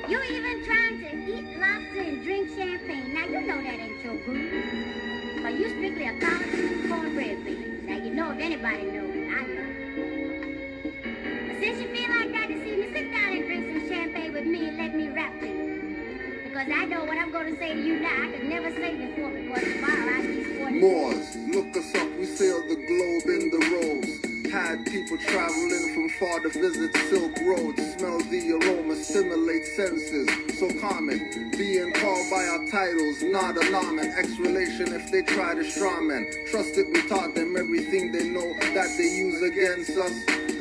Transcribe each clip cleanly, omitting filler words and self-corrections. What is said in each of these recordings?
You even trying to eat lobster and drink champagne. Now you know that ain't your groove. But you strictly a collard and cornbread baby. Now you know if anybody knows, I know. But since you feel like that this evening, sit down and drink some champagne with me and let me rap to you. Because I know what I'm going to say to you now, I could never say before, because tomorrow I need 40. Moors, look us up, we sail the globe in the roads. Had people traveling from far to visit Silk Road. Smell the aroma, stimulate senses. So common, being called by our titles, not alarming. X-relation if they try to strawman. Trust it, we taught them everything they know that they use against us.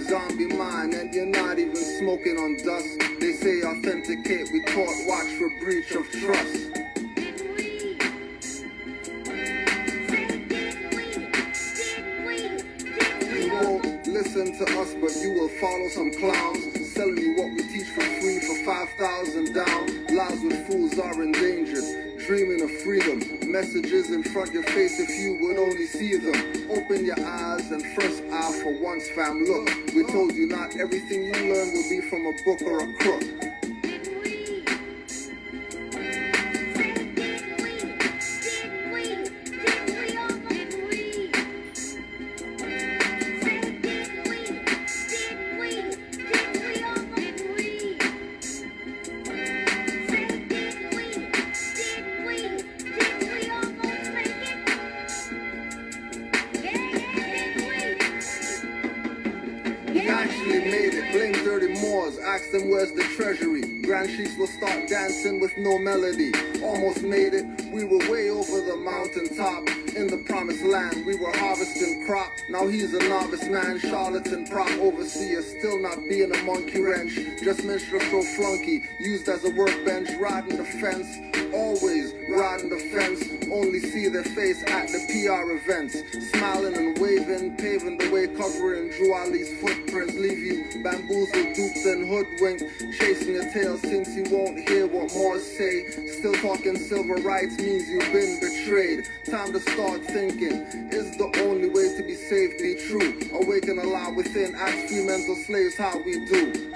Zombie mind, and you're not even smoking on dust. They say authenticate, we taught watch for breach of trust. Listen to us, but you will follow some clowns selling you what we teach for free for 5,000 down. Lives with fools are endangered, dreaming of freedom. Messages in front of your face if you would only see them. Open your eyes and first eye for once, fam. Look, we told you not everything you learn will be from a book or a crook. Actually made it, blame dirty Moors, ask them where's the treasury. Grand chiefs will start dancing with no melody. Almost made it, we were way over the mountaintop. In the promised land, we were harvesting crop. Now he's a novice man, charlatan, prop overseer, still not being a monkey wrench. Just minstrel flunky, used as a workbench, riding the fence. Always riding the fence, only see their face at the PR events. Smiling and waving, paving the way, covering Drew Ali's footprints. Leave you bamboozled, duped and hoodwinked, chasing your tail since you won't hear what more say. Still talking civil rights means you've been betrayed. Time to start thinking, is the only way to be saved be true? Awaken a lot within, ask free mental slaves how we do.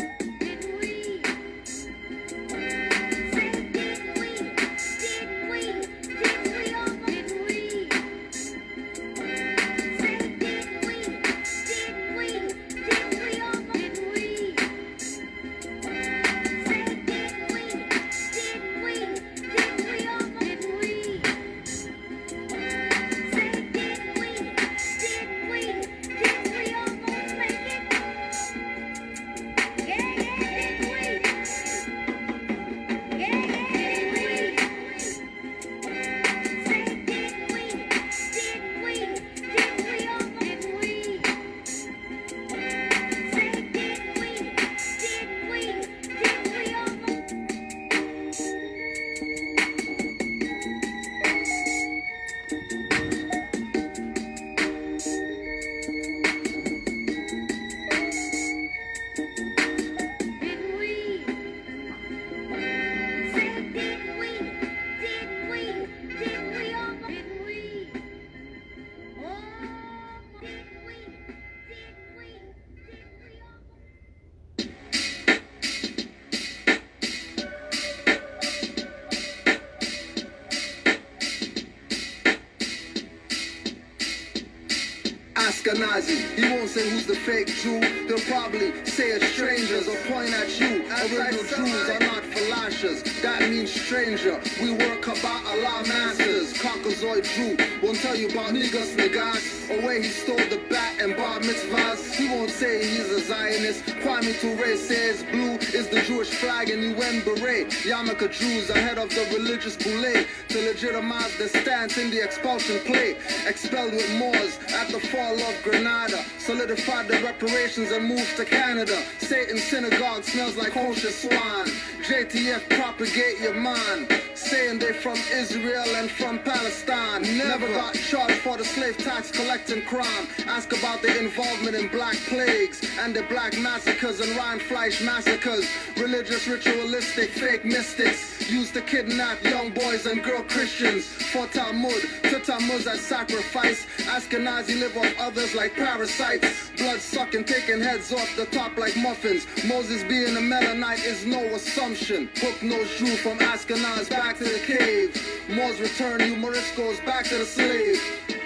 He won't say who's the fake Jew. He'll probably say it's strangers or point at you. Original Jews are not falashas. That means stranger. We work about Allah masters. Caucasoid Jew won't tell you about niggas, niggas, or where he stole the bat and bar mitzvahs. He won't say he's a Zionist. Kwame Ture says blue is the Jewish flag and UN beret. Yarmulke Jews ahead of the religious boule to legitimize their stance in the expulsion play. Expelled with Moors at the fall of Grenada, solidified the reparations and moved to Canada. Satan's synagogue smells like kosher swine. JTF propagate your mind, saying they from Israel and from Palestine. Never got charged for the slave tax collecting crime. Ask about their involvement in black plagues and the black massacres and Rheinfleisch massacres. Religious, ritualistic, fake mystics. used to kidnap young boys and girl Christians for Talmud. To Tammuz as sacrifice. Ashkenazi live off others like parasites. Blood sucking, taking heads off the top like muffins. Moses being a Mennonite is no assumption. Hook-nosed Jew from Ashkenaz back to the cave. Moors return, you Moriscos back to the slave.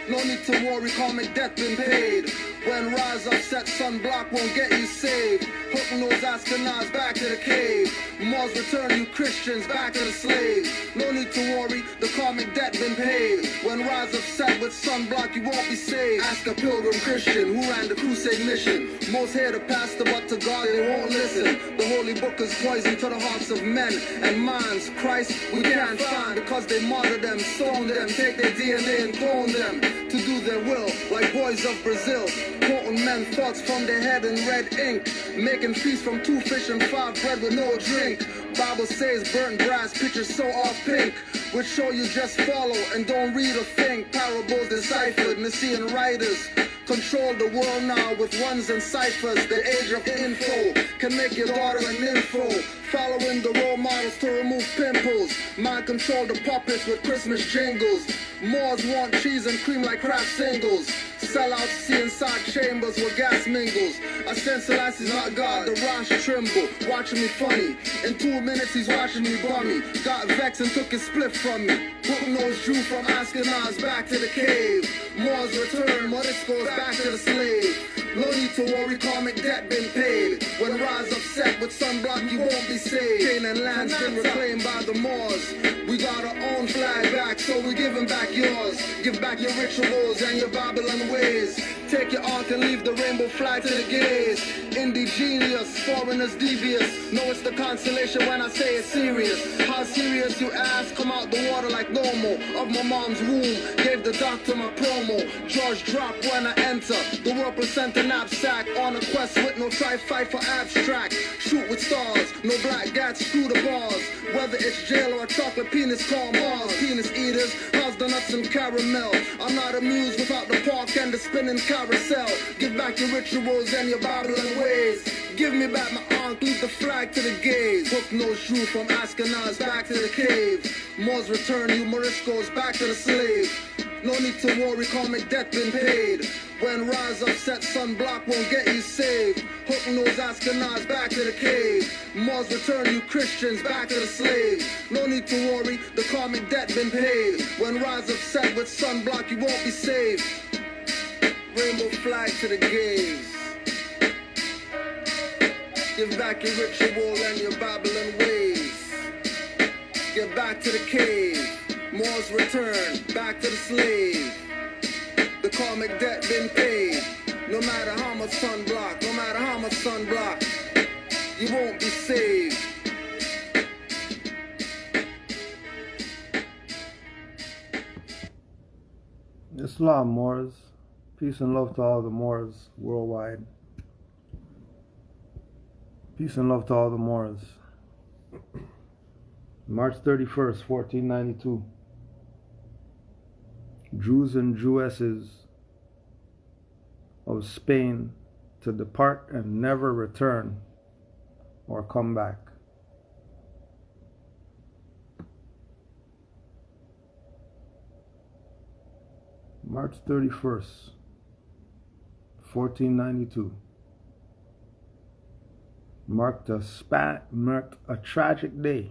No need to worry, karmic debt been paid. When rise upset, sunblock won't get you saved. Hook-nosed Ashkenaz back to the cave. Moors return, you Christians back to the slave. No need to worry, the karmic debt been paid. When rise upset with sunblock, you won't be saved. Ask a pilgrim Christian who ran the crusade mission. Most hear the pastor, but to God they won't listen. The holy book is poison to the hearts of men and minds. Christ we can't find because they martyr them, stone them, take their DNA and clone them to do their will, like boys of Brazil. Quoting men thoughts from their head in red ink. Making feast from 2 fish and 5 bread with no drink. Bible says burnt brass, pictures so off pink. Which show you just follow and don't read or think. Parables deciphered, Messian writers control the world now with ones and ciphers. The age of info can make your daughter an info. Following the role models to remove pimples. Mind control the puppets with Christmas jingles. Moors want cheese and cream like craft singles. Sellouts see inside chambers where gas mingles. I sense Selassie's not God, the Rosh tremble. Watching me funny. In 2 minutes he's watching me bummy. Got vexed and took his split from me. Hook-nosed Jew from Ashkenaz back to the cave. Moors return, Moriscos back to the slave. No need to worry, karmic debt been paid. When rise upset with sunblock, you won't be saved. Canaanland's been reclaimed by the Moors. We got our own flag back, so we're giving back yours. Give back your rituals and your Babylon ways. Take your ark and leave the rainbow flag to the gaze. Indigenous, foreigners devious. Know it's the consolation when I say it's serious. How serious you ask? Come out the water like normal. Of my mom's womb, gave the doctor my promo. George dropped when I enter. The world placenta knapsack. On a quest with no try-fight for abstract. Shoot with stars, no black gats, screw the bars. Whether it's jail or a chocolate penis called Mars. Penis eaters, how's the nuts and caramel? I'm not amused without the park and the spinning carousel. Give back your rituals and your Babylon ways. Give me back my ankh, leave the flag to the gaze. Hook-nosed Jew from Ashkenaz back to the cave. Moors return, you Moriscos back to the slave. No need to worry, karmic debt been paid. When rise upset, sunblock won't get you saved. Hook-nosed Ashkenaz back to the cave. Moors return, you Christians back to the slave. No need to worry, the karmic debt been paid. When rise upset with sunblock, you won't be saved. Rainbow flag to the gaze. Give back your ritual and your Babylon ways. Get back to the cave. Moors return, back to the slave. The karmic debt been paid. No matter how much sunblock, no matter how much sunblock, you won't be saved. Islam, Moors. Peace and love to all the Moors worldwide. Peace and love to all the Moors. March 31st, 1492. Jews and Jewesses of Spain to depart and never return or come back. March 31st, 1492. Marked a tragic day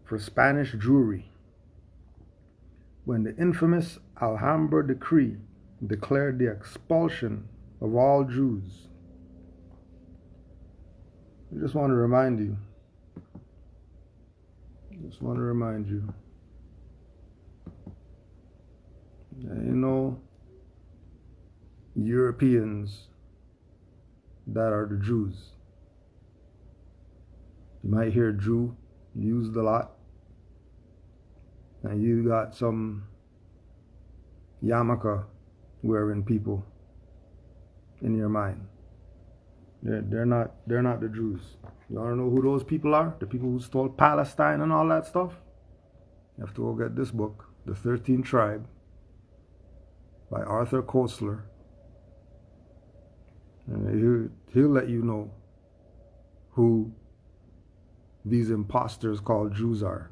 for Spanish Jewry when the infamous Alhambra decree declared the expulsion of all Jews. I just want to remind you, there ain't no Europeans that are the Jews. You might hear Jew used a lot, and you got some yarmulke wearing people in your mind. They're not the Jews. You want to know who those people are? The people who stole Palestine and all that stuff? You have to go get this book, The 13th Tribe, by Arthur Koestler. And he'll let you know who these imposters called Jews are.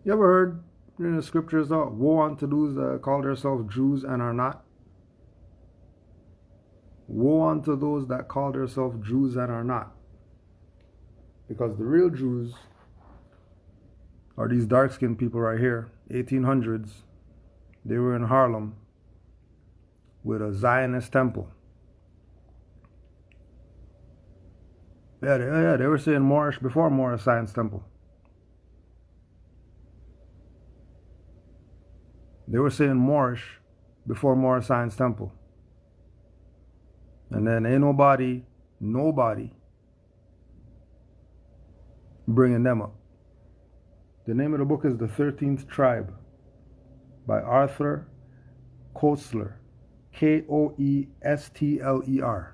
You ever heard in the scriptures, woe unto those that call themselves Jews and are not? Woe unto those that call themselves Jews and are not. Because the real Jews are these dark-skinned people right here, 1800s. They were in Harlem with a Zionist temple. Yeah, they were saying Moorish before Moorish Science Temple. They were saying Moorish before Moorish Science Temple. And then ain't nobody bringing them up. The name of the book is The 13th Tribe by Arthur Koestler. Koestler.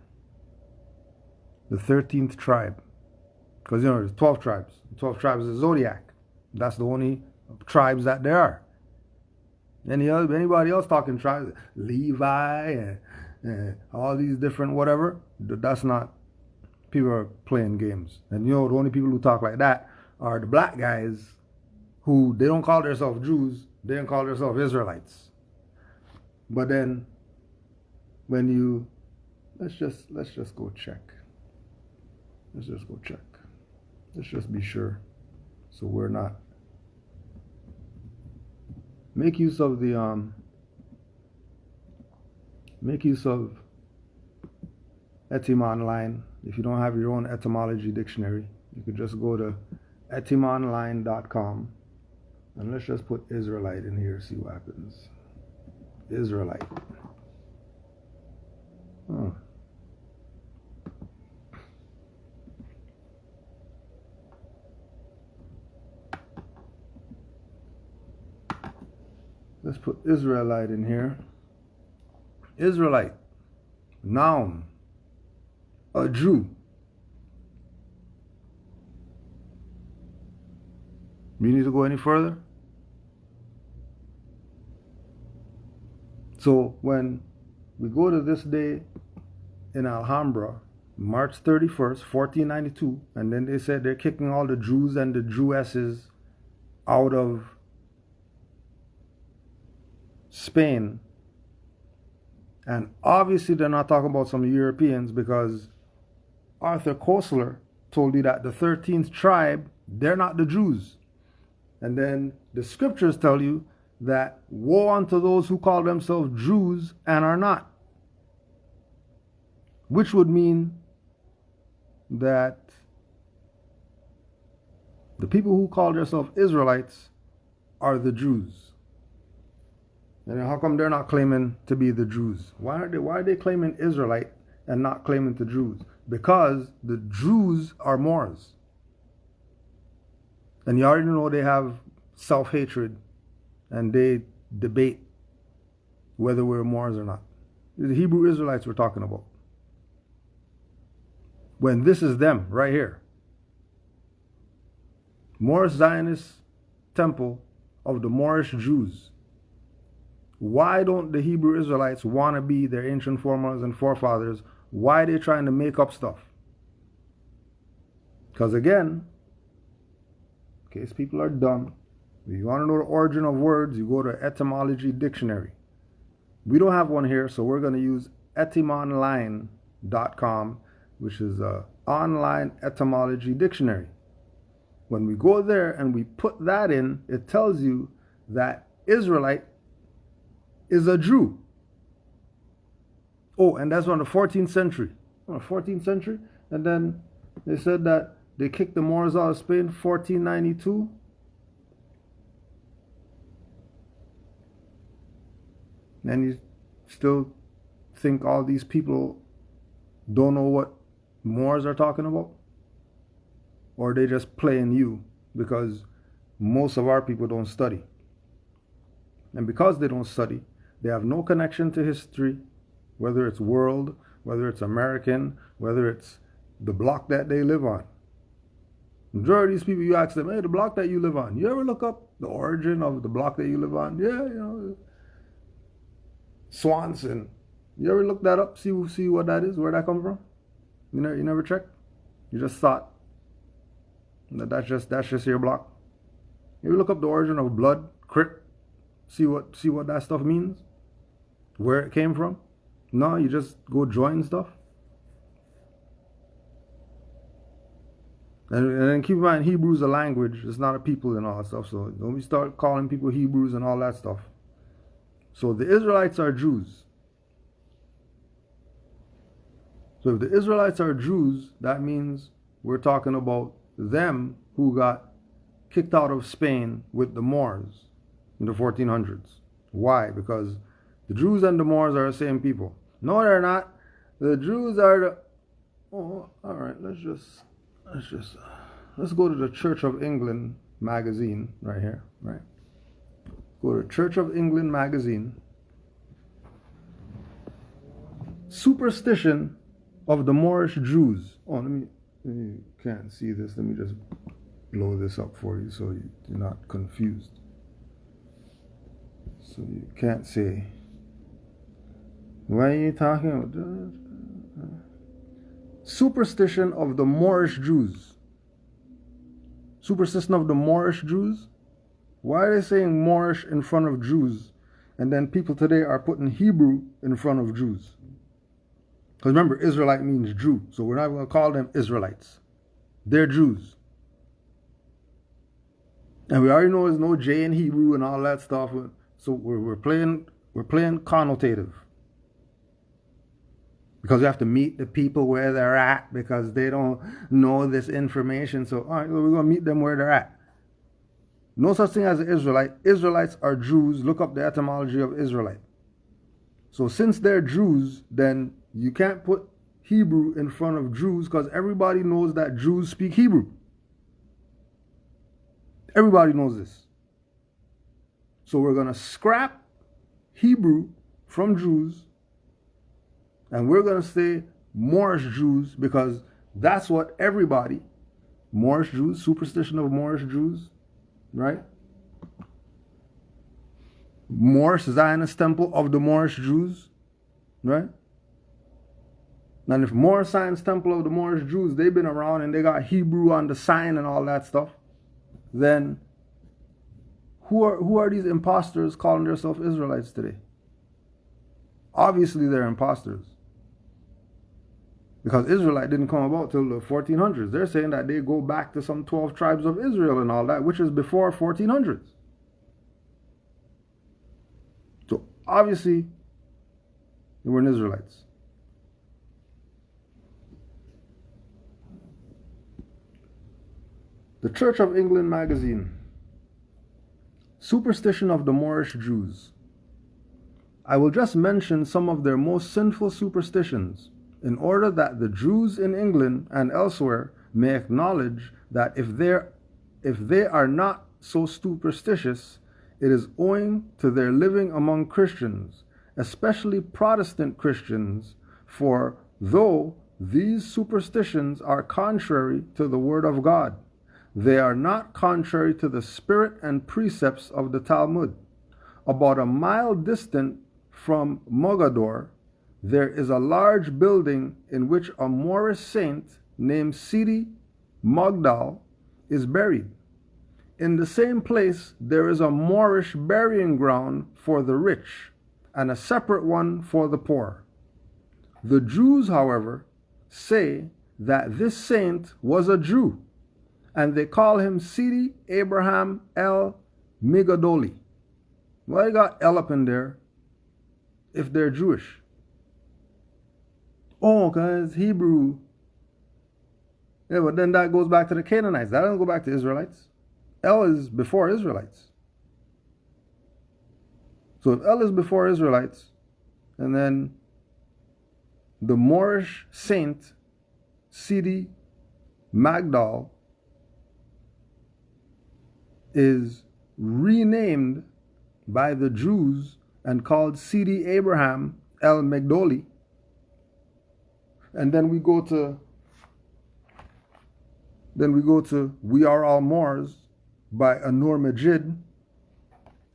The 13th tribe. Because, there's 12 tribes. 12 tribes is zodiac. That's the only tribes that there are. Anybody else talking tribes, Levi and all these different whatever, that's not, people are playing games. And the only people who talk like that are the black guys who, they don't call themselves Jews, they don't call themselves Israelites. But then, when you, let's just go check. Let's just go check. Let's just be sure. So we're not. Make use of the Etymonline. If you don't have your own etymology dictionary, you could just go to etymonline.com and let's just put Israelite in here, see what happens. Israelite. Oh. Let's put Israelite in here. Israelite. Noun. A Jew. You need to go any further? So when we go to this day in Alhambra, March 31st, 1492, and then they said they're kicking all the Jews and the Jewesses out of Spain. And obviously they're not talking about some Europeans, because Arthur Koestler told you that the 13th tribe, they're not the Jews. And then the scriptures tell you that woe unto those who call themselves Jews and are not. Which would mean that the people who call themselves Israelites are the Jews. And how come they're not claiming to be the Jews? Why are they claiming Israelite and not claiming the Jews? Because the Jews are Moors. And you already know they have self-hatred and they debate whether we're Moors or not. The Hebrew Israelites we're talking about. When this is them right here. Moorish Zionist temple of the Moorish Jews. Why don't the Hebrew Israelites want to be their ancient foremothers and forefathers? Why are they trying to make up stuff? Because again, in case people are dumb, if you want to know the origin of words, you go to etymology dictionary. We don't have one here, so we're going to use etymonline.com, which is an online etymology dictionary. When we go there and we put that in, it tells you that Israelite is a Jew. Oh, and that's from the 14th century. 14th century? And then they said that they kicked the Moors out of Spain, 1492. And you still think all these people don't know what Moors are talking about? Or they just playing you because most of our people don't study. And because they don't study, they have no connection to history, whether it's world, whether it's American, whether it's the block that they live on. Majority of these people, you ask them, hey, the block that you live on, you ever look up the origin of the block that you live on? Yeah, Swanson. You ever look that up, see what that is, where that comes from? You never checked? You just thought That's just your block. You look up the origin of blood, crip, see what that stuff means, where it came from. No, you just go join stuff. And then keep in mind, Hebrew's a language. It's not a people and all that stuff. So don't we start calling people Hebrews and all that stuff. So the Israelites are Jews. So if the Israelites are Jews, that means we're talking about them who got kicked out of Spain with the Moors in the 1400s. Why? Because the Jews and the Moors are the same people. No, they're not. The Jews are the... Oh, all right. Let's go to the Church of England magazine right here. Right. Go to Church of England magazine. Superstition of the Moorish Jews. Oh, you can't see this. Let me just blow this up for you so you're not confused. So you can't say, why are you talking about? Superstition of the Moorish Jews. Superstition of the Moorish Jews? Why are they saying Moorish in front of Jews, and then people today are putting Hebrew in front of Jews? Because remember, Israelite means Jew, so we're not going to call them Israelites. They're Jews. And we already know there's no J in Hebrew and all that stuff, so we're playing connotative. Because we have to meet the people where they're at because they don't know this information. So, all right, we're going to meet them where they're at. No such thing as an Israelite. Israelites are Jews. Look up the etymology of Israelite. So since they're Jews, then you can't put Hebrew in front of Jews because everybody knows that Jews speak Hebrew. Everybody knows this. So we're going to scrap Hebrew from Jews, and we're going to say Moorish Jews because that's what everybody, Moorish Jews, superstition of Moorish Jews, right? Moorish Zionist temple of the Moorish Jews, right? And if Moorish Zionist temple of the Moorish Jews, they've been around and they got Hebrew on the sign and all that stuff, then who are these imposters calling themselves Israelites today? Obviously they're imposters. Because Israelite didn't come about till the 1400s. They're saying that they go back to some 12 tribes of Israel and all that, which is before 1400s. So obviously they weren't Israelites. The Church of England magazine. Superstition of the Moorish Jews. I will just mention some of their most sinful superstitions, in order that the Jews in England and elsewhere may acknowledge that if they are not so superstitious, it is owing to their living among Christians, especially Protestant Christians, for though these superstitions are contrary to the Word of God, they are not contrary to the spirit and precepts of the Talmud. About a mile distant from Mogador, there is a large building in which a Moorish saint named Sidi Mogdal is buried. In the same place, there is a Moorish burying ground for the rich and a separate one for the poor. The Jews, however, say that this saint was a Jew, and they call him Sidi Abraham El Migadoli. Why you got El up in there if they're Jewish? Oh, because Hebrew. Yeah, but then that goes back to the Canaanites. That doesn't go back to Israelites. El is before Israelites. So if El is before Israelites, and then the Moorish saint Sidi Magdal is renamed by the Jews and called Sidi Abraham El Megdoli. And then we go to We Are All Moors by Anur Majid.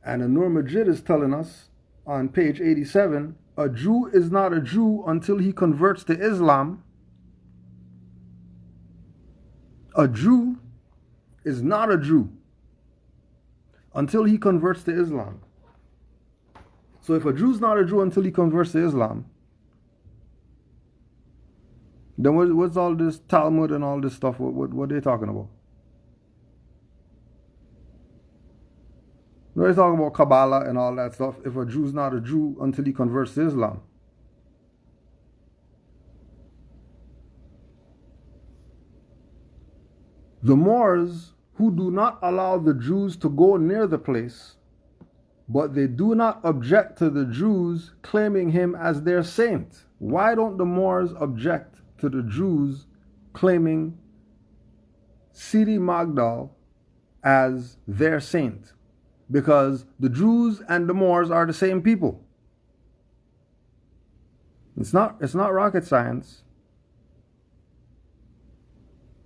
And Anur Majid is telling us on page 87, a Jew is not a Jew until he converts to Islam. A Jew is not a Jew until he converts to Islam. So if a Jew's not a Jew until he converts to Islam, then what's all this Talmud and all this stuff? What are they talking about? They're talking about Kabbalah and all that stuff if a Jew's not a Jew until he converts to Islam. The Moors, who do not allow the Jews to go near the place, but they do not object to the Jews claiming him as their saint. Why don't the Moors object to the Jews claiming Sidi Magdal as their saint? Because the Jews and the Moors are the same people. It's not rocket science.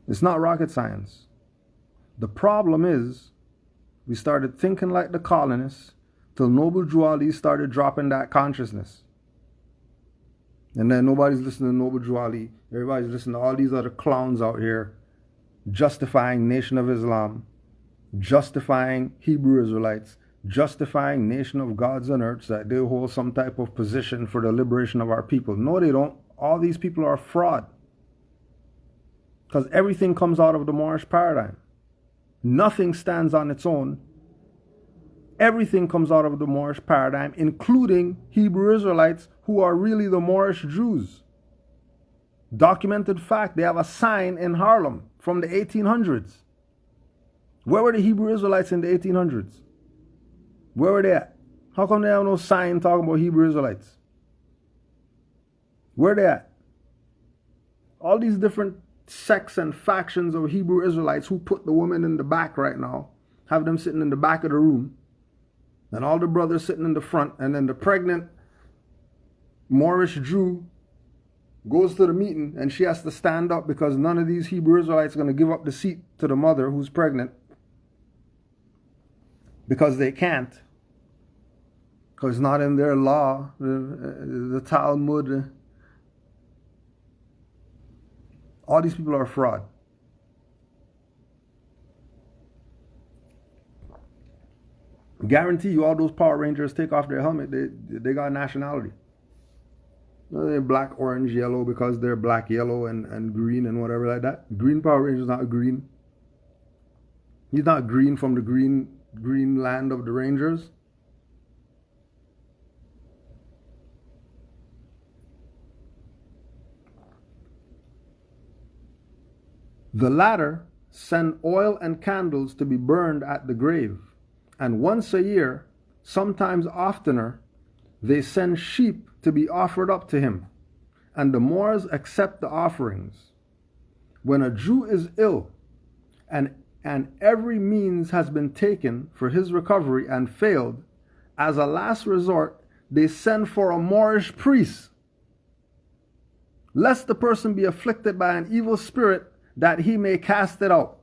It's not rocket science. The problem is we started thinking like the colonists till Noble Drew Ali started dropping that consciousness. And then nobody's listening to Noble Drew Ali. Everybody's listening to all these other clowns out here justifying Nation of Islam, justifying Hebrew Israelites, justifying Nation of Gods and Earths, that they hold some type of position for the liberation of our people. No, they don't. All these people are fraud. Because everything comes out of the Moorish paradigm. Nothing stands on its own. Everything comes out of the Moorish paradigm, including Hebrew Israelites who are really the Moorish Jews. Documented fact, they have a sign in Harlem from the 1800s. Where were the Hebrew Israelites in the 1800s? Where were they at? How come they have no sign talking about Hebrew Israelites? Where are they at? All these different sects and factions of Hebrew Israelites who put the women in the back right now, have them sitting in the back of the room, and all the brothers sitting in the front, and then the pregnant Moorish Jew goes to the meeting and she has to stand up because none of these Hebrew Israelites are going to give up the seat to the mother who's pregnant, because they can't, because it's not in their law, the Talmud. All these people are fraud. Guarantee you, all those Power Rangers take off their helmet, they got nationality. They're black, orange, yellow because they're black, yellow, and green and whatever like that. Green Power Ranger is not green. He's not green from the green land of the Rangers. The latter send oil and candles to be burned at the grave, and once a year, sometimes oftener, they send sheep to be offered up to him, and the Moors accept the offerings. When a Jew is ill, and every means has been taken for his recovery and failed, as a last resort, they send for a Moorish priest, lest the person be afflicted by an evil spirit, that he may cast it out.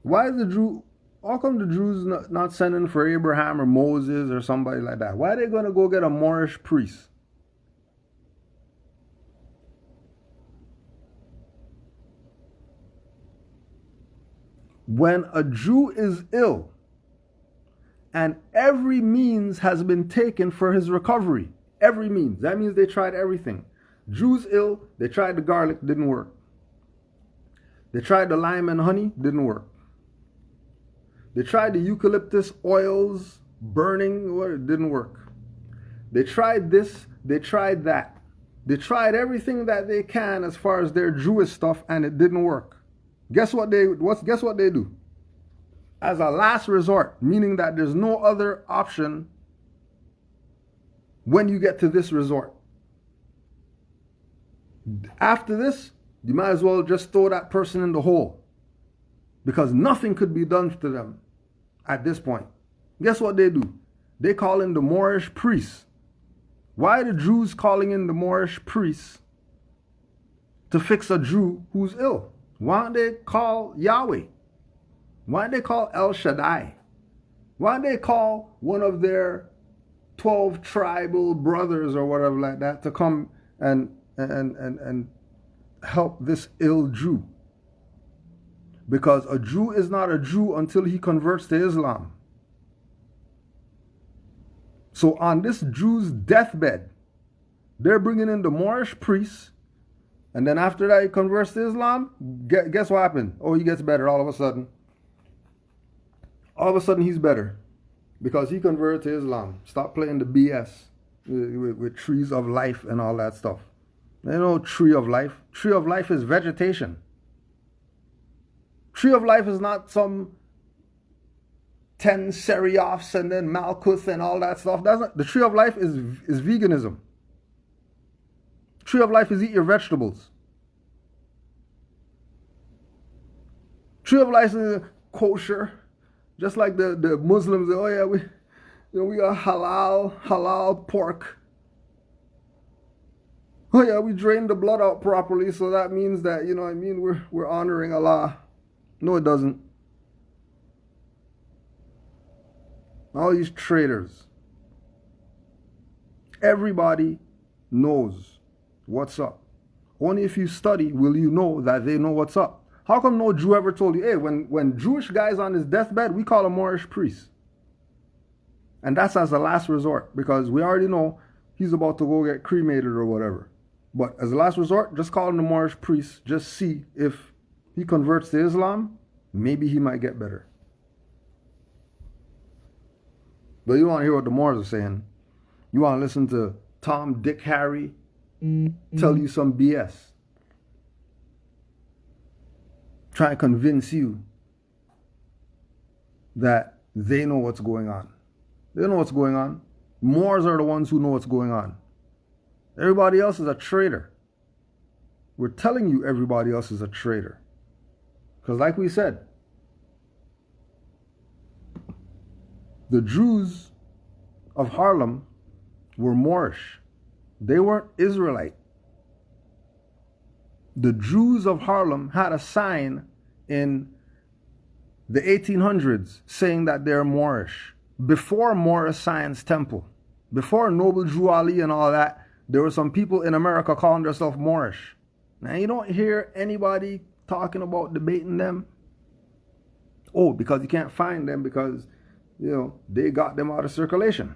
Why is the Jew? How come the Jews not sending for Abraham or Moses or somebody like that? Why are they going to go get a Moorish priest? When a Jew is ill and every means has been taken for his recovery, every means, that means they tried everything. Jews ill, they tried the garlic, didn't work. They tried the lime and honey, didn't work. They tried the eucalyptus oils, burning, it didn't work. They tried this, they tried that. They tried everything that they can as far as their Jewish stuff, and it didn't work. Guess what they do? As a last resort, meaning that there's no other option when you get to this resort. After this, you might as well just throw that person in the hole, because nothing could be done to them at this point. Guess what they do? They call in the Moorish priests. Why are the Jews calling in the Moorish priests to fix a Jew who's ill? Why don't they call Yahweh? Why don't they call El Shaddai? Why don't they call one of their 12 tribal brothers or whatever like that to come and help this ill Jew? Because a Jew is not a Jew until he converts to Islam. So on this Jew's deathbed, they're bringing in the Moorish priests, and then after that he converts to Islam. Guess what happened? Oh, he gets better all of a sudden. All of a sudden he's better because he converted to Islam. Stop playing the BS with trees of life and all that stuff. There's no tree of life. Tree of life is vegetation. Tree of life is not some 10 Seriophs and then Malkuth and all that stuff. That's not, the tree of life is veganism. Tree of life is eat your vegetables. Tree of life is kosher. Just like the Muslims, oh yeah, we got halal pork. Oh yeah, we drain the blood out properly, so that means that, you know what I mean, we're honoring Allah. No, it doesn't. All these traitors. Everybody knows what's up. Only if you study will you know that they know what's up. How come no Jew ever told you, hey, when Jewish guy's on his deathbed, we call a Moorish priest? And that's as a last resort, because we already know he's about to go get cremated or whatever. But as a last resort, just call him the Moorish priest. Just see if he converts to Islam, maybe he might get better. But you want to hear what the Moors are saying. You want to listen to Tom, Dick, Harry tell you some BS. Try to convince you that they know what's going on. They know what's going on. Moors are the ones who know what's going on. Everybody else is a traitor. We're telling you everybody else is a traitor. Because like we said, the Jews of Harlem were Moorish. They weren't Israelite. The Jews of Harlem had a sign in the 1800s saying that they're Moorish. Before Moorish Science Temple, before Noble Drew Ali and all that, there were some people in America calling themselves Moorish. Now you don't hear anybody talking about debating them. Oh, because you can't find them because, you know, they got them out of circulation.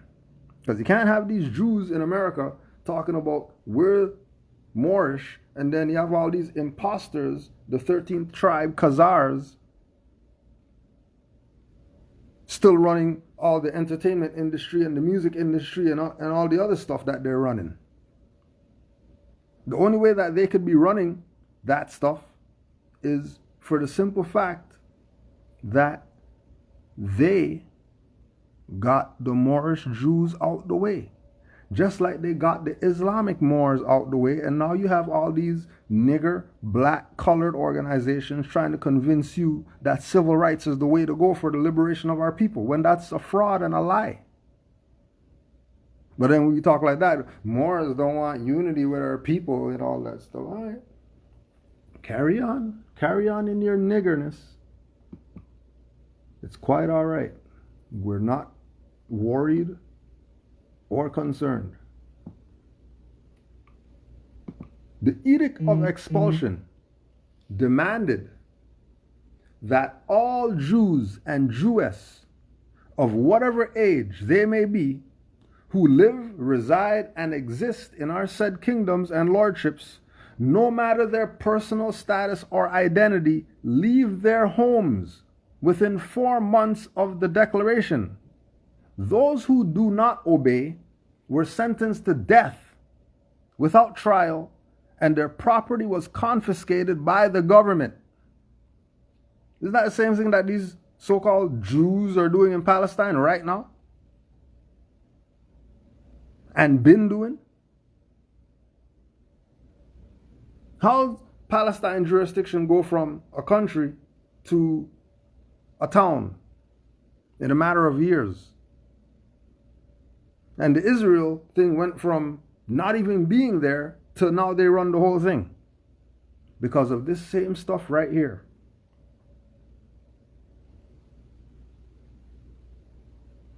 Because you can't have these Jews in America talking about we're Moorish, and then you have all these imposters, the 13th tribe, Khazars, still running all the entertainment industry and the music industry and all the other stuff that they're running. The only way that they could be running that stuff is for the simple fact that they got the Moorish Jews out the way. Just like they got the Islamic Moors out the way, and now you have all these nigger, black, colored organizations trying to convince you that civil rights is the way to go for the liberation of our people, when that's a fraud and a lie. But then when you talk like that, Moors don't want unity with our people and all that stuff. All right. Carry on in your niggerness. It's quite all right. We're not worried or concerned. The Edict of Expulsion demanded that all Jews and Jewess of whatever age they may be who live, reside, and exist in our said kingdoms and lordships, no matter their personal status or identity, leave their homes within 4 months of the declaration. Those who do not obey were sentenced to death without trial, and their property was confiscated by the government. Isn't that the same thing that these so-called Jews are doing in Palestine right now? And been doing? How does Palestine jurisdiction go from a country to a town in a matter of years? And the Israel thing went from not even being there to now they run the whole thing. Because of this same stuff right here.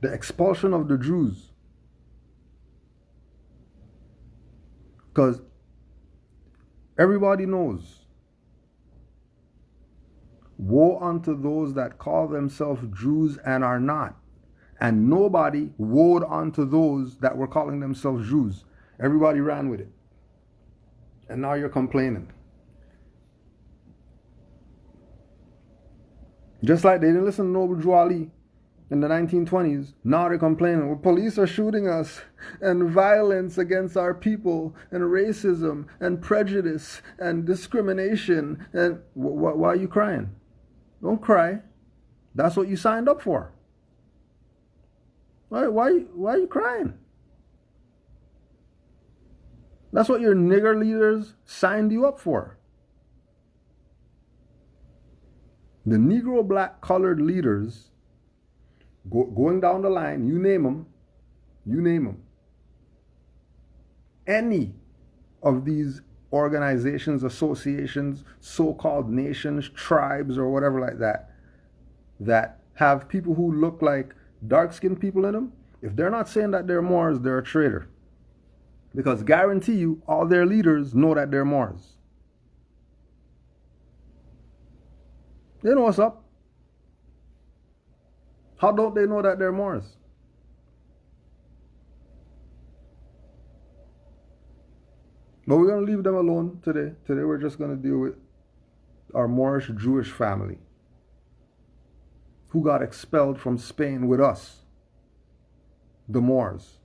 The expulsion of the Jews. Because everybody knows Woe unto those that call themselves Jews and are not. And nobody woed unto those that were calling themselves Jews. Everybody ran with it. And now you're complaining. Just like they didn't listen to Noble Drew Ali in the 1920s, now they're complaining. Well, police are shooting us, and violence against our people, and racism, and prejudice, and discrimination. And why are you crying? Don't cry. That's what you signed up for. Why are you crying? That's what your nigger leaders signed you up for. The Negro, black, colored leaders, going down the line, you name them. Any of these organizations, associations, so-called nations, tribes, or whatever like that, that have people who look like dark-skinned people in them, if they're not saying that they're Moors, they're a traitor. Because guarantee you, all their leaders know that they're Moors. They know what's up. How don't they know that they're Moors? But we're going to leave them alone today. Today we're just going to deal with our Moorish Jewish family who got expelled from Spain with us, the Moors.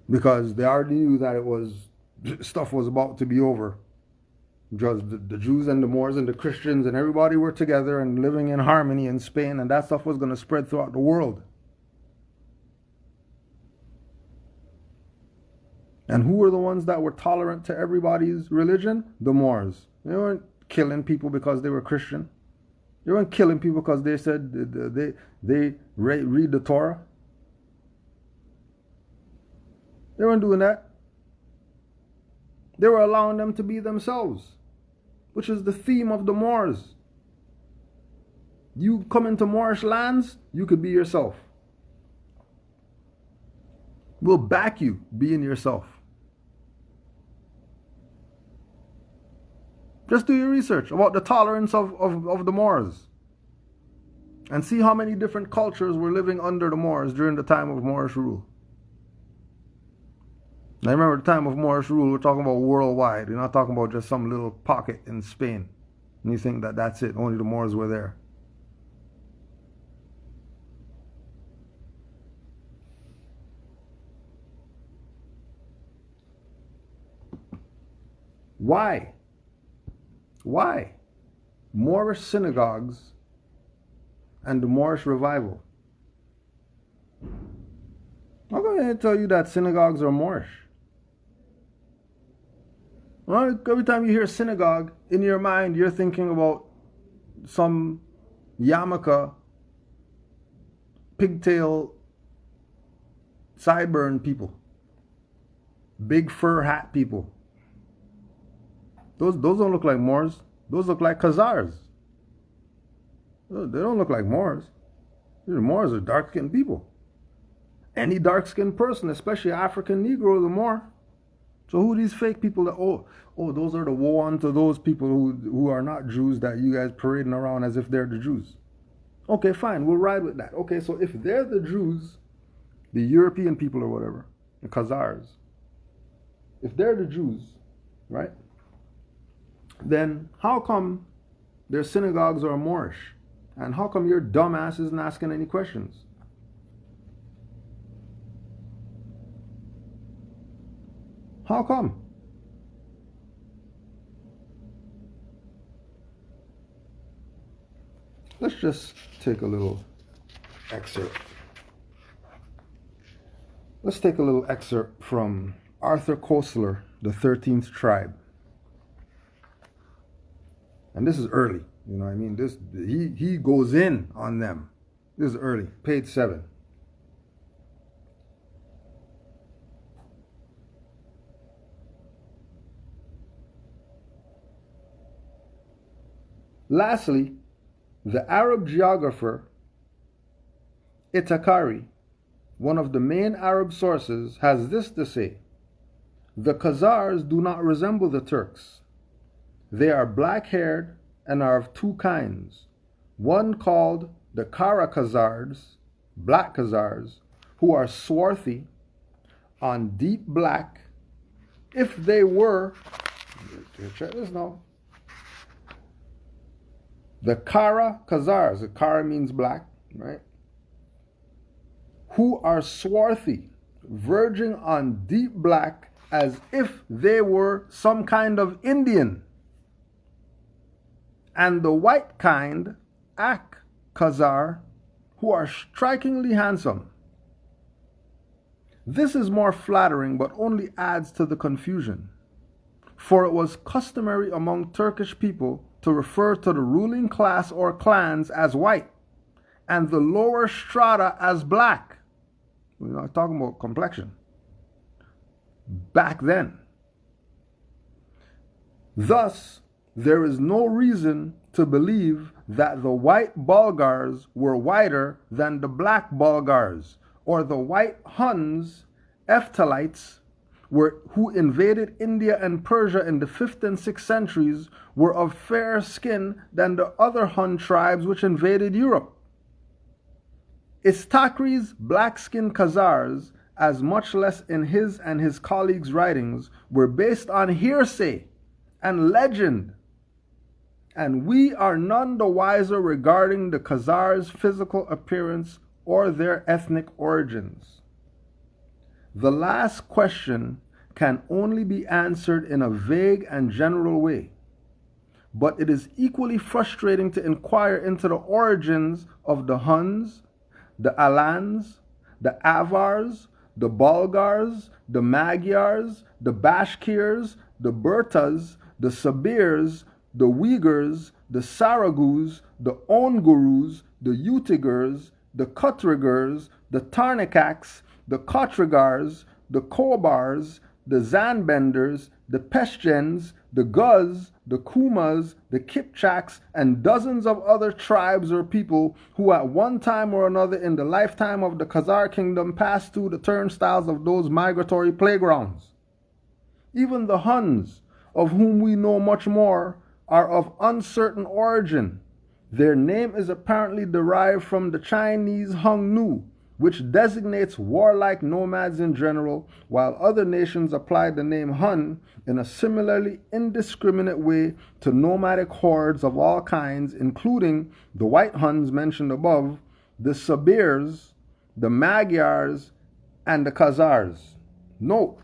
Because they already knew that stuff was about to be over. Just the Jews and the Moors and the Christians and everybody were together and living in harmony in Spain, and that stuff was going to spread throughout the world. And who were the ones that were tolerant to everybody's religion? The Moors. They weren't killing people because they were Christian. They weren't killing people because they said they read the Torah. They weren't doing that. They were allowing them to be themselves, which is the theme of the Moors. You come into Moorish lands, you could be yourself. We'll back you being yourself. Just do your research about the tolerance of the Moors and see how many different cultures were living under the Moors during the time of Moorish rule. Now remember, the time of Moorish rule, we're talking about worldwide. We're not talking about just some little pocket in Spain. And you think that that's it, only the Moors were there. Why? Why? Moorish synagogues and the Moorish revival. I'm going to tell you that synagogues are Moorish. Well, every time you hear synagogue, in your mind, you're thinking about some yarmulke, pigtail, sideburn people, big fur hat people. Those don't look like Moors. Those look like Khazars. They don't look like Moors. The Moors are dark-skinned people. Any dark-skinned person, especially African Negro, the Moor. So who are these fake people that, oh, those are the woe unto those people who are not Jews that you guys parading around as if they're the Jews? Okay, fine, we'll ride with that. Okay, so if they're the Jews, the European people or whatever, the Khazars, if they're the Jews, right, then how come their synagogues are Moorish? And how come your dumbass isn't asking any questions? How come? Let's just take a little excerpt. Let's take a little excerpt from Arthur Koestler, The 13th Tribe. And this is early, you know what I mean? He goes in on them. This is early, page 7. Lastly, the Arab geographer Itakari, one of the main Arab sources, has this to say: the Khazars do not resemble the Turks. They are black-haired, and are of two kinds. One called the Kara Khazars, black Khazars, who are swarthy on deep black, if they were, check this now, the Kara Khazars, the Kara means black, right? Who are swarthy, verging on deep black, as if they were some kind of Indian. And the white kind, Ak Khazar, who are strikingly handsome. This is more flattering, but only adds to the confusion. For it was customary among Turkish people to refer to the ruling class or clans as white, and the lower strata as black. We're not talking about complexion. Back then. Thus, there is no reason to believe that the white Bulgars were whiter than the black Bulgars, or the white Huns, Ephthalites, who invaded India and Persia in the 5th and 6th centuries, were of fairer skin than the other Hun tribes which invaded Europe. Istakri's black-skinned Khazars, as much less in his and his colleagues' writings, were based on hearsay and legend, and we are none the wiser regarding the Khazars' physical appearance or their ethnic origins. The last question can only be answered in a vague and general way, but it is equally frustrating to inquire into the origins of the Huns, the Alans, the Avars, the Bulgars, the Magyars, the Bashkirs, the Burtas, the Sabirs, the Uyghurs, the Saragus, the Ongurus, the Utigurs, the Kutrigurs, the Tarnikaks, the Kotrigars, the Kobars, the Zanbenders, the Peshchens, the Guz, the Kumas, the Kipchaks, and dozens of other tribes or people who at one time or another in the lifetime of the Khazar kingdom passed through the turnstiles of those migratory playgrounds. Even the Huns, of whom we know much more, are of uncertain origin. Their name is apparently derived from the Chinese Hung Nu, which designates warlike nomads in general, while other nations apply the name Hun in a similarly indiscriminate way to nomadic hordes of all kinds, including the white Huns mentioned above, the Sabirs, the Magyars, and the Khazars. Note,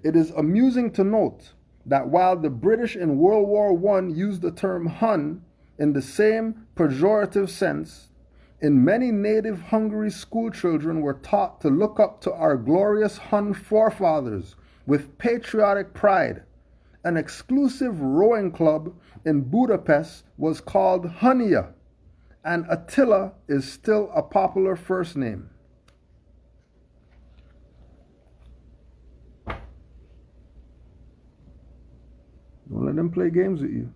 it is amusing to note that while the British in World War I used the term Hun in the same pejorative sense, in many native Hungary school children were taught to look up to our glorious Hun forefathers with patriotic pride. An exclusive rowing club in Budapest was called Hunia, and Attila is still a popular first name. Don't let them play games with you.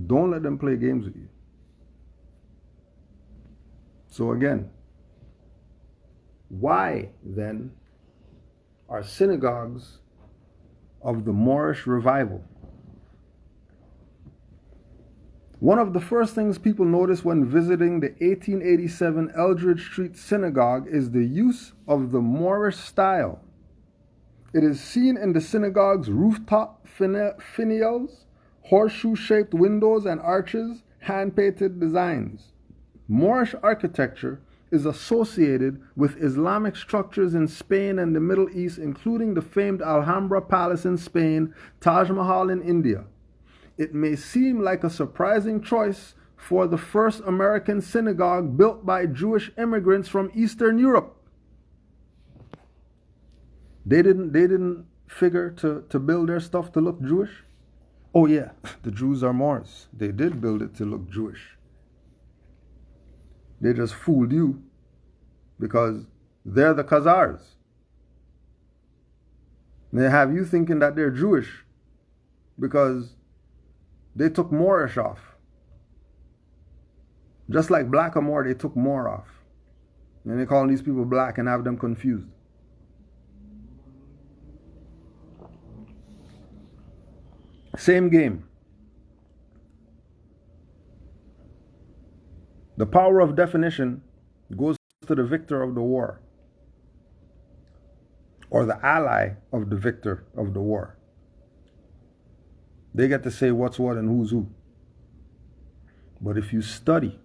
Don't let them play games with you. So again, why then are synagogues of the Moorish revival? One of the first things people notice when visiting the 1887 Eldridge Street Synagogue is the use of the Moorish style. It is seen in the synagogue's rooftop finials, horseshoe-shaped windows and arches, hand-painted designs. Moorish architecture is associated with Islamic structures in Spain and the Middle East, including the famed Alhambra Palace in Spain, Taj Mahal in India. It may seem like a surprising choice for the first American synagogue built by Jewish immigrants from Eastern Europe. They didn't figure to build their stuff to look Jewish. Oh yeah, the Jews are Moors. They did build it to look Jewish. They just fooled you because they're the Khazars. They have you thinking that they're Jewish because they took Moorish off. Just like black or Moor, they took Moor off. And they call these people black and have them confused. Same game. The power of definition goes to the victor of the war, or the ally of the victor of the war. They get to say what's what and who's who. But if you study,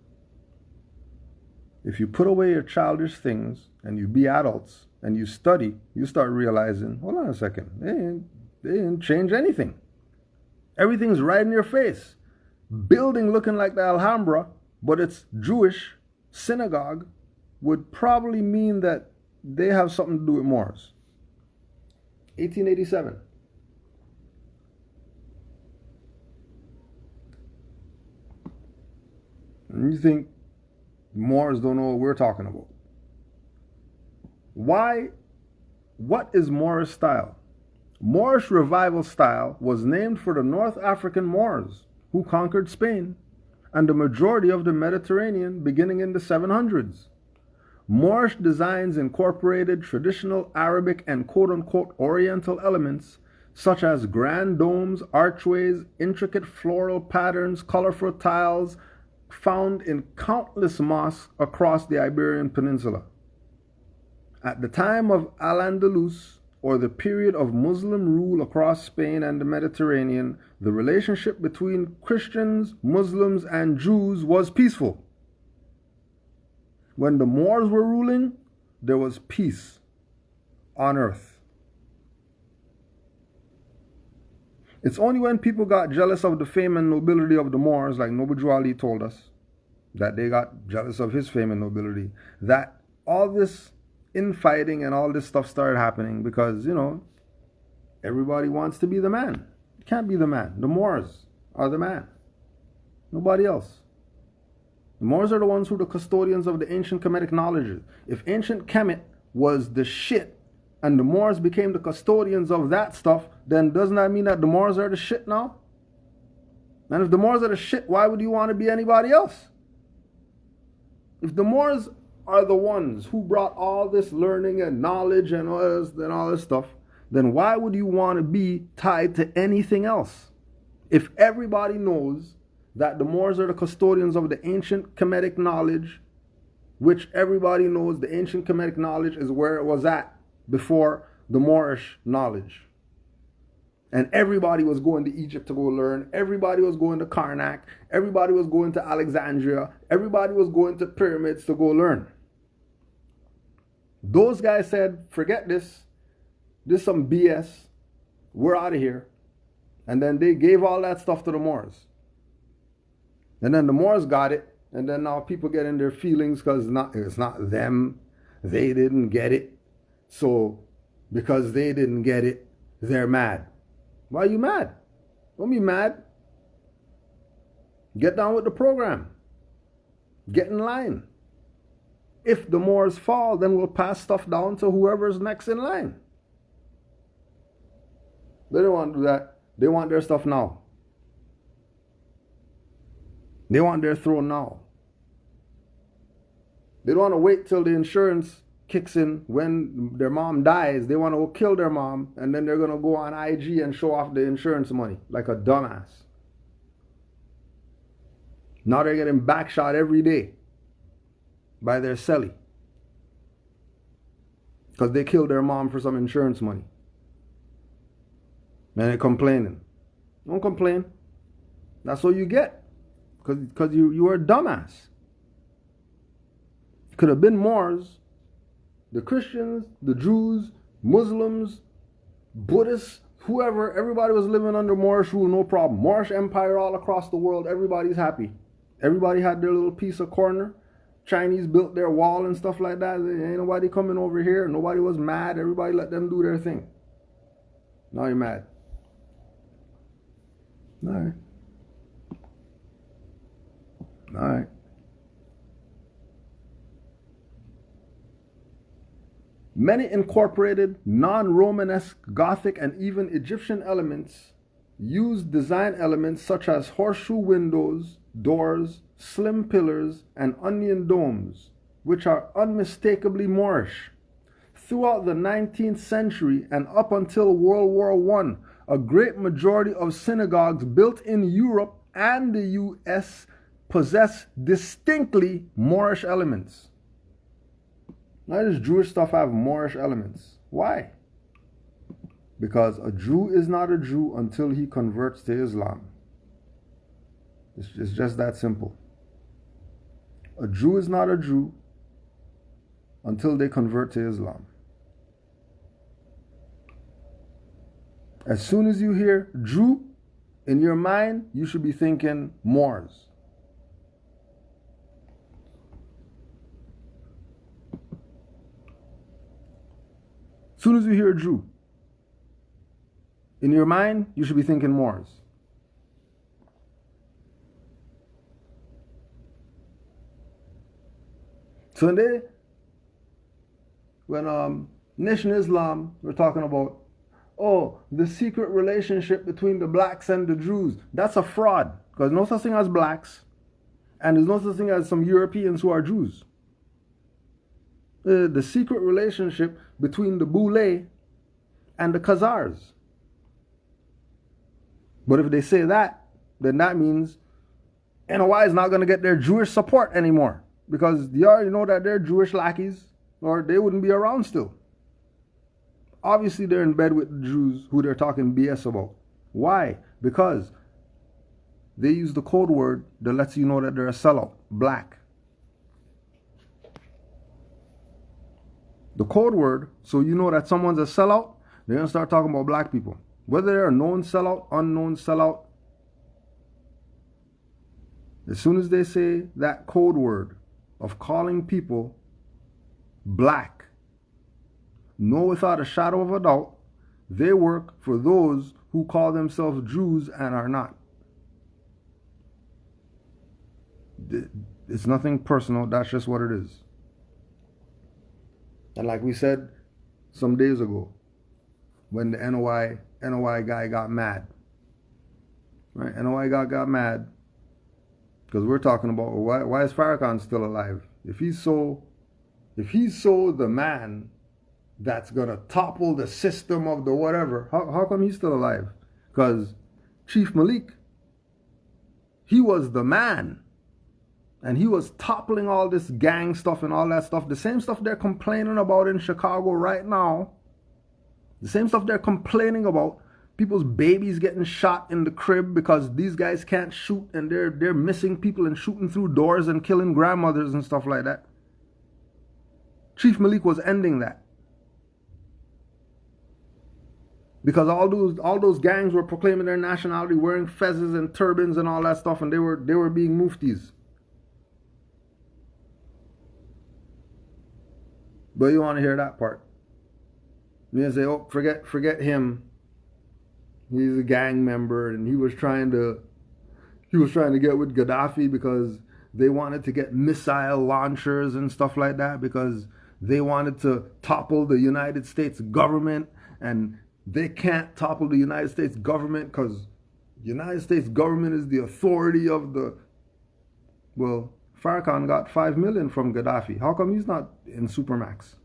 if you put away your childish things and you be adults and you study, you start realizing, hold on a second, they didn't change anything. Everything's right in your face. Building looking like the Alhambra, but it's Jewish synagogue, would probably mean that they have something to do with Moors. 1887. And you think Moors don't know what we're talking about. Why? What is Moorish style? Moorish revival style was named for the North African Moors who conquered Spain and the majority of the Mediterranean beginning in the 700s. Moorish designs incorporated traditional Arabic and quote-unquote Oriental elements such as grand domes, archways, intricate floral patterns, colorful tiles found in countless mosques across the Iberian Peninsula. At the time of Al-Andalus, or the period of Muslim rule across Spain and the Mediterranean, the relationship between Christians, Muslims, and Jews was peaceful. When the Moors were ruling, there was peace on earth. It's only when people got jealous of the fame and nobility of the Moors, like Noble Ali told us, that they got jealous of his fame and nobility, that all this infighting and all this stuff started happening, because, you know, everybody wants to be the man. You can't be the man. The Moors are the man. Nobody else. The Moors are the ones who are the custodians of the ancient Kemetic knowledge. If ancient Kemet was the shit and the Moors became the custodians of that stuff, then doesn't that mean that the Moors are the shit now? And if the Moors are the shit, why would you want to be anybody else? If the Moors are the ones who brought all this learning and knowledge and all this stuff, then why would you want to be tied to anything else? If everybody knows that the Moors are the custodians of the ancient Kemetic knowledge, which everybody knows the ancient Kemetic knowledge is where it was at before the Moorish knowledge. And everybody was going to Egypt to go learn. Everybody was going to Karnak. Everybody was going to Alexandria. Everybody was going to pyramids to go learn. Those guys said, forget this. This is some BS. We're out of here. And then they gave all that stuff to the Moors. And then the Moors got it. And then now people get in their feelings because it's not them. They didn't get it. So because they didn't get it, they're mad. Why are you mad? Don't be mad. Get down with the program. Get in line. If the Moors fall, then we'll pass stuff down to whoever's next in line. They don't want to do that. They want their stuff now. They want their throne now. They don't want to wait till the insurance kicks in when their mom dies. They want to go kill their mom, and then they're going to go on IG and show off the insurance money like a dumbass. Now they're getting backshot every day by their celly because they killed their mom for some insurance money. And they're complaining. Don't complain. That's what you get because you are a dumbass. It could have been Moors. The Christians, the Jews, Muslims, Buddhists, whoever, everybody was living under Moorish rule, no problem. Moorish empire all across the world, everybody's happy. Everybody had their little piece of corner. Chinese built their wall and stuff like that. Ain't nobody coming over here. Nobody was mad. Everybody let them do their thing. Now you're mad. All right. All right. Many incorporated non-Romanesque, Gothic, and even Egyptian elements used design elements such as horseshoe windows, doors, slim pillars, and onion domes, which are unmistakably Moorish. Throughout the 19th century and up until World War I, a great majority of synagogues built in Europe and the US possess distinctly Moorish elements. Why does Jewish stuff have Moorish elements? Why? Because a Jew is not a Jew until he converts to Islam. It's just that simple. A Jew is not a Jew until they convert to Islam. As soon as you hear Jew, in your mind, you should be thinking Moors. As soon as you hear Jew, in your mind, you should be thinking Moors. So when Nation Islam, we're talking about, oh, the secret relationship between the blacks and the Jews. That's a fraud, because no such thing as blacks, and there's no such thing as some Europeans who are Jews. The secret relationship between the Boule and the Khazars. But if they say that, then that means NOI is not going to get their Jewish support anymore, because you already know that they're Jewish lackeys, or they wouldn't be around still. Obviously, they're in bed with the Jews who they're talking BS about. Why? Because they use the code word that lets you know that they're a sellout, black. The code word, so you know that someone's a sellout, they're going to start talking about black people. Whether they're a known sellout, unknown sellout, as soon as they say that code word of calling people black, know without a shadow of a doubt, they work for those who call themselves Jews and are not. It's nothing personal, that's just what it is. And like we said some days ago, when the NOI guy got mad, right? NOI guy got mad because we're talking about, well, why is Farrakhan still alive? If he's so the man that's gonna topple the system of the whatever, how come he's still alive? Because Chief Malik, he was the man, and he was toppling all this gang stuff and all that stuff, the same stuff they're complaining about in Chicago right now, the same stuff they're complaining about, people's babies getting shot in the crib because these guys can't shoot, and they're missing people and shooting through doors and killing grandmothers and stuff like that. Chief Malik was ending that. Because all those gangs were proclaiming their nationality, wearing fezzes and turbans and all that stuff, and they were being muftis. But you want to hear that part. You say, oh, forget him. He's a gang member, and he was trying to get with Gaddafi because they wanted to get missile launchers and stuff like that, because they wanted to topple the United States government, and they can't topple the United States government because the United States government is the authority of the... Well, Farrakhan got $5 million from Gaddafi. How come he's not in Supermax?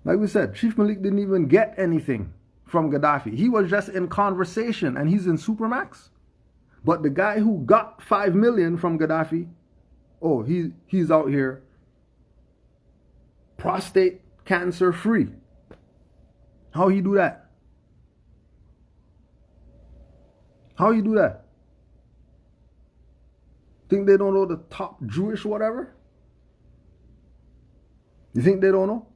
Like we said, Chief Malik didn't even get anything from Gaddafi. He was just in conversation, and he's in Supermax. But the guy who got $5 million from Gaddafi, oh, he's out here prostate cancer free. How he do that? How you do that? Think they don't know the top Jewish whatever? You think they don't know?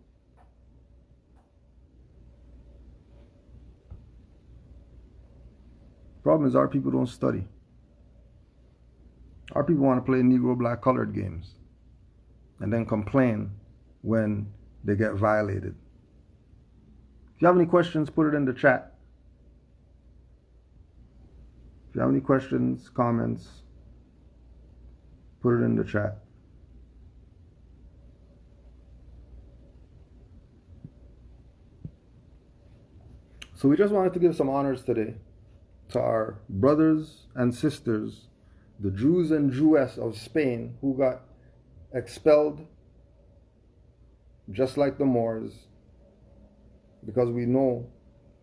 Problem is, our people don't study. Our people want to play Negro black colored games and then complain when they get violated. If you have any questions, put it in the chat. If you have any questions, comments, put it in the chat. So we just wanted to give some honors today to our brothers and sisters, the Jews and Jewess of Spain, who got expelled just like the Moors, because we know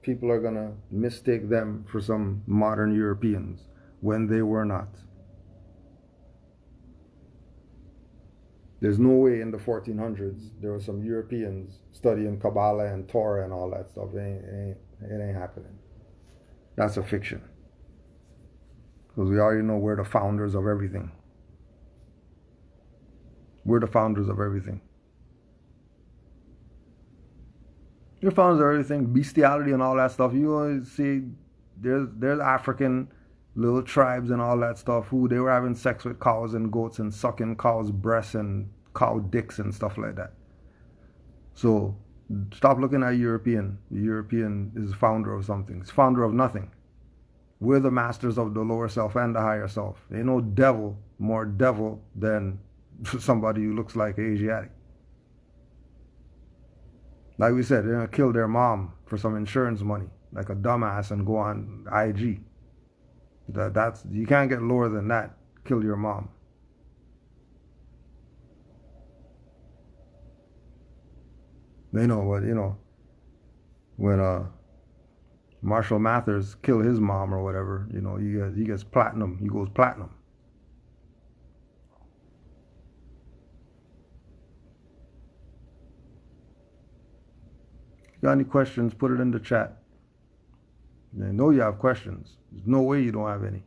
people are gonna mistake them for some modern Europeans when they were not. There's no way in the 1400s there were some Europeans studying Kabbalah and Torah and all that stuff. It ain't happening. That's a fiction. Because we already know we're the founders of everything. We're the founders of everything. You're founders of everything, bestiality and all that stuff. You always see there's African little tribes and all that stuff who they were having sex with cows and goats and sucking cows' breasts and cow dicks and stuff like that. So stop looking at European. The European is founder of something. It's founder of nothing. We're the masters of the lower self and the higher self. Ain't no devil more devil than somebody who looks like Asiatic. Like we said, they're gonna kill their mom for some insurance money, like a dumbass, and go on IG. That's you can't get lower than that. Kill your mom. They know what when Marshall Mathers kill his mom or whatever, he gets platinum. He goes platinum. Got any questions? Put it in the chat. I know you have questions. There's no way you don't have any.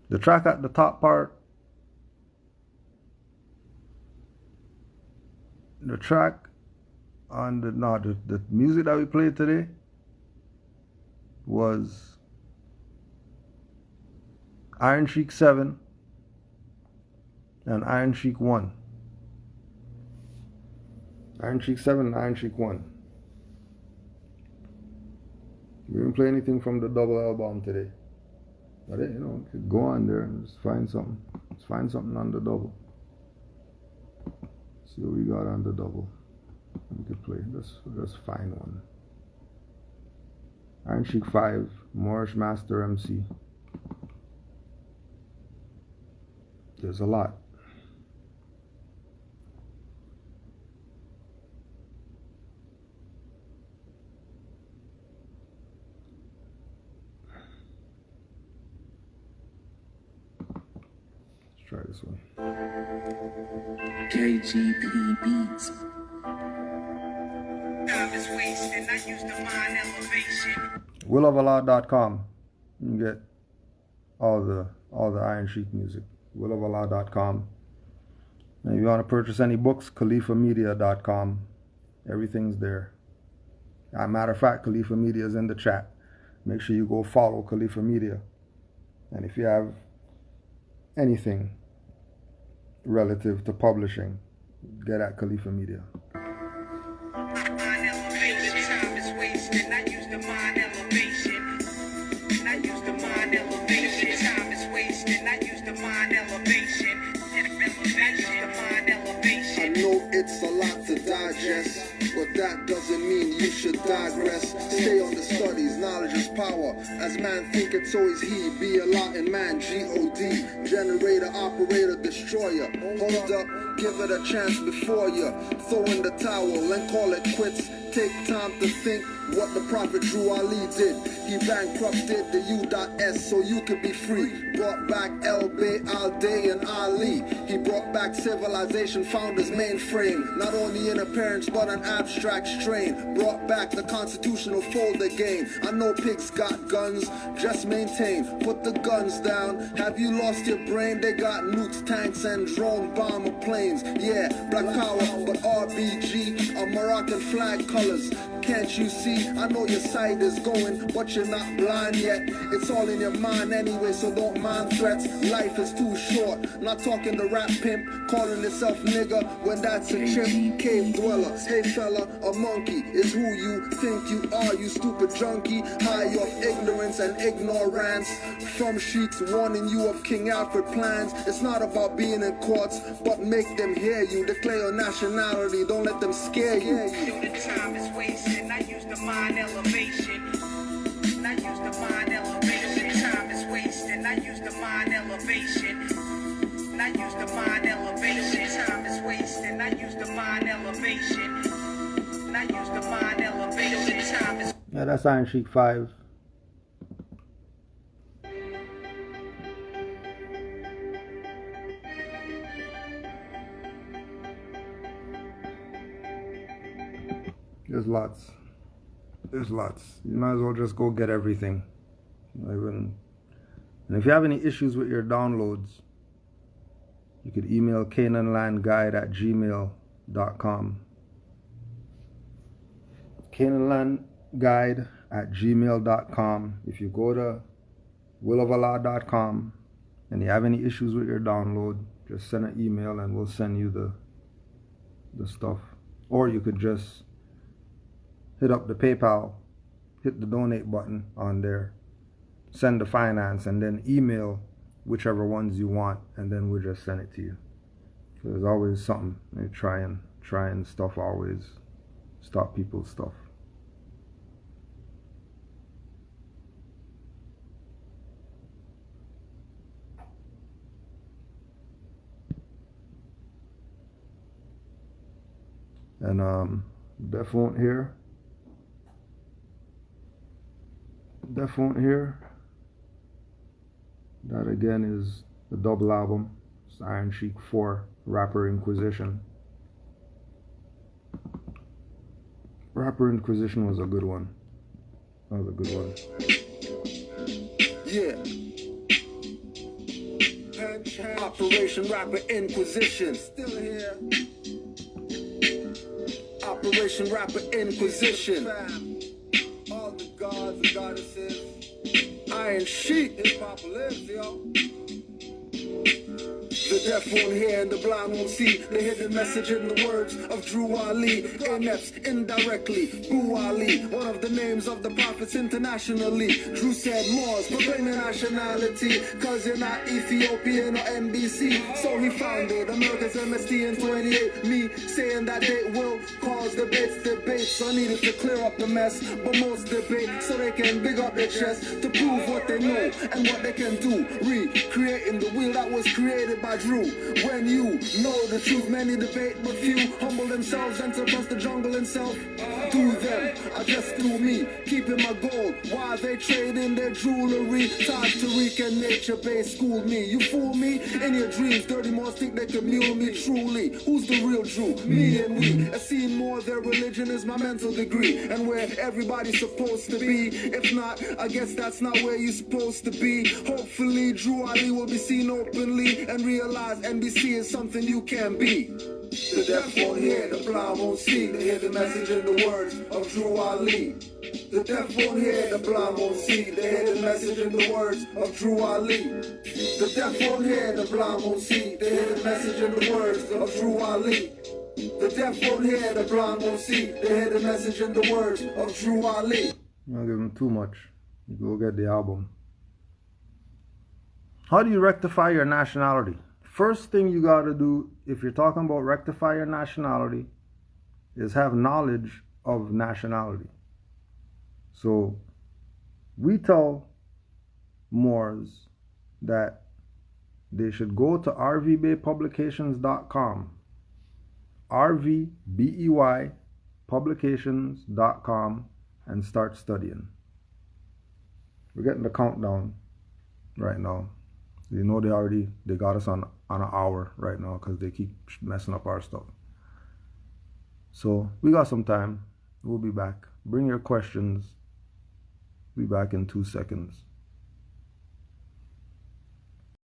The track at the top part, the track on the music that we played today was Iron Sheik 7 and Iron Sheik 1. Iron Sheik 7 and Iron Sheik 1. We didn't play anything from the double album today. But could go on there and just find something. Let's find something on the double. See what we got on the double. We could play. Let's find one. Iron Sheik 5, Moorish Master MC. There's a lot. Let's try this one. KGP Beats. WillofAllah.com. You can get all the Iron Sheik music. WillofAllah.com. And if you want to purchase any books, KhalifaMedia.com. Everything's there. As a matter of fact, Khalifa Media is in the chat. Make sure you go follow Khalifa Media. And if you have anything relative to publishing, get at Khalifa Media. It's a lot to digest, but that doesn't mean you should digress. Stay on the studies, knowledge is power. As man think it's always he. Be a lot in man, G-O-D. Generator, operator, destroyer. Hold up, give it a chance before you throw in the towel and call it quits. Take time to think what the Prophet Drew Ali did. He bankrupted the U.S so you could be free. Brought back El-Bay, Al-Day, and Ali. He brought back civilization, found his mainframe. Not only in appearance, but an abstract strain. Brought back the constitutional folder game. I know pigs got guns, just maintain. Put the guns down. Have you lost your brain? They got nukes, tanks, and drone bomber planes. Yeah, black power, but RBG, a Moroccan flag colors. Can't you see? I know your sight is going, but you're not blind yet. It's all in your mind anyway, so don't mind threats. Life is too short. Not talking to rap pimp, calling yourself nigga when that's a chimp. Cave dweller, hey fella, a monkey is who you think you are, you stupid junkie. High off ignorance and ignorance. From sheiks warning you of King Alfred plans. It's not about being in courts, but make them hear you. Declare your nationality, don't let them scare you. The time is wasting. I use the mind elevation. I use the mind elevation. Time is wasting. I use the mind elevation. I use the mind elevation. Time is wasting. I use the mind elevation. I use the mind elevation. Time is. Yeah, that's Iron Sheik 5. There's lots. There's lots. You might as well just go get everything. And if you have any issues with your downloads, you could email canaanlandguide@gmail.com. canaanlandguide@gmail.com. If you go to willofallah.com and you have any issues with your download, just send an email and we'll send you the stuff. Or you could just hit up the PayPal, hit the donate button on there, send the finance, and then email whichever ones you want, and then we'll just send it to you. So there's always something. Trying stuff always stop people's stuff. And Deaf Won't Hear. Deaf Won't Hear. That again is the double album. It's Iron Sheik 4, Rapper Inquisition. Rapper Inquisition was a good one. That was a good one. Yeah. Operation Rapper Inquisition. Still here. Operation Rapper Inquisition. All the gods and goddesses. Iron Sheik. Hip hop lives, yo. The deaf won't hear and the blind won't see the hidden message in the words of Drew Ali. Inepts indirectly, Boo Ali, one of the names of the prophets internationally. Drew said Moors, proclaim your nationality, cause you're not Ethiopian or NBC. So he founded America's MST in 28. Me saying that they will cause debates. So I needed to clear up the mess, but most debate so they can big up their chest to prove what they know and what they can do. Recreating the wheel that was created by Drew. When you know the truth, many debate, but few humble themselves and surpass the jungle itself. Do them, I just do me, keeping my gold while they trade in their jewelry. Tariq and nature-based schooled me. You fool me in your dreams. Dirty Moors think they can mule me truly. Who's the real Drew? Me and we. I see more their religion is my mental degree and where everybody's supposed to be. If not, I guess that's not where you're supposed to be. Hopefully, Drew Ali will be seen openly and realize NBC is something you can be. The deaf won't hear, the blind won't see. They hear the message in the words of Drew Ali. The deaf won't hear, the blind won't see. They hear the message in the words of Drew Ali. The deaf won't hear, the blind won't see. They hear the message in the words of Drew Ali. The deaf won't hear, the blind won't see. They hear the message in the words of Drew Ali. Don't give him too much. You go get the album. How do you rectify your nationality? First thing you got to do, if you're talking about rectify your nationality, is have knowledge of nationality. So we tell Moors that they should go to rvbaypublications.com, RVBEY publications.com, and start studying. We're getting the countdown right now. You know they got us on an hour right now because they keep messing up our stuff. So we got some time. We'll be back. Bring your questions. Be back in 2 seconds.